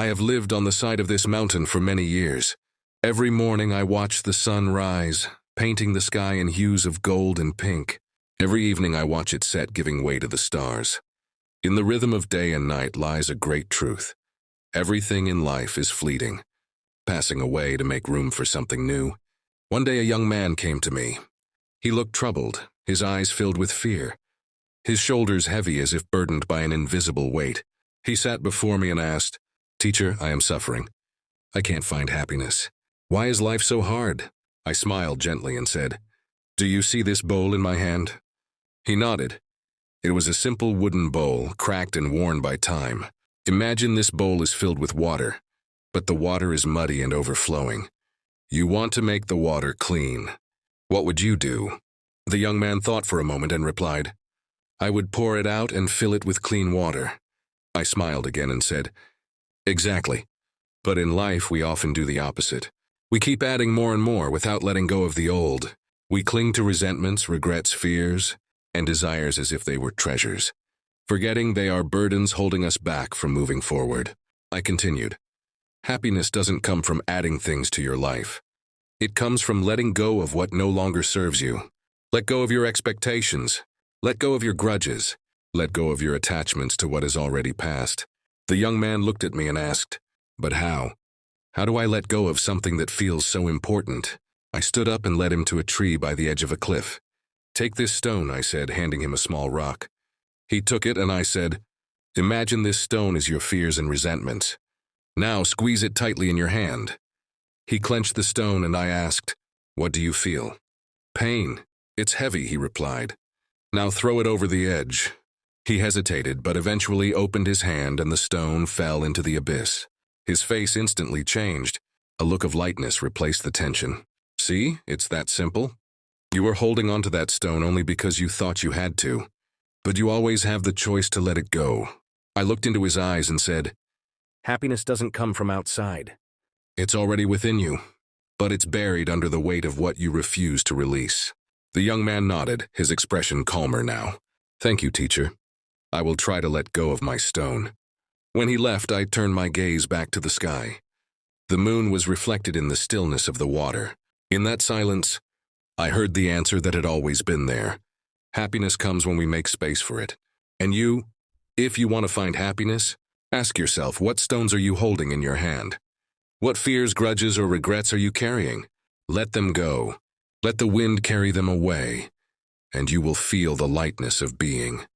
I have lived on the side of this mountain for many years. Every morning I watch the sun rise, painting the sky in hues of gold and pink. Every evening I watch it set, giving way to the stars. In the rhythm of day and night lies a great truth. Everything in life is fleeting, passing away to make room for something new. One day a young man came to me. He looked troubled, his eyes filled with fear, his shoulders heavy as if burdened by an invisible weight. He sat before me and asked, "Teacher, I am suffering. I can't find happiness. Why is life so hard?" I smiled gently and said, "Do you see this bowl in my hand?" He nodded. It was a simple wooden bowl, cracked and worn by time. Imagine this bowl is filled with water, but the water is muddy and overflowing. You want to make the water clean. What would you do? The young man thought for a moment and replied, "I would pour it out and fill it with clean water." I smiled again and said, "Exactly. But in life we often do the opposite. We keep adding more and more without letting go of the old. We cling to resentments, regrets, fears, and desires as if they were treasures, forgetting they are burdens holding us back from moving forward." I continued, "Happiness doesn't come from adding things to your life. It comes from letting go of what no longer serves you. Let go of your expectations. Let go of your grudges. Let go of your attachments to what is already past." The young man looked at me and asked, "But how? How do I let go of something that feels so important?" I stood up and led him to a tree by the edge of a cliff. "Take this stone," I said, handing him a small rock. He took it and I said, "Imagine this stone is your fears and resentments. Now squeeze it tightly in your hand." He clenched the stone and I asked, "What do you feel?" "Pain. It's heavy," he replied. "Now throw it over the edge." He hesitated, but eventually opened his hand and the stone fell into the abyss. His face instantly changed. A look of lightness replaced the tension. "See, it's that simple. You were holding onto that stone only because you thought you had to, but you always have the choice to let it go." I looked into his eyes and said, "Happiness doesn't come from outside. It's already within you, but it's buried under the weight of what you refuse to release." The young man nodded, his expression calmer now. "Thank you, teacher. I will try to let go of my stone." When he left, I turned my gaze back to the sky. The moon was reflected in the stillness of the water. In that silence, I heard the answer that had always been there. Happiness comes when we make space for it. And you, if you want to find happiness, ask yourself, what stones are you holding in your hand? What fears, grudges, or regrets are you carrying? Let them go. Let the wind carry them away, and you will feel the lightness of being.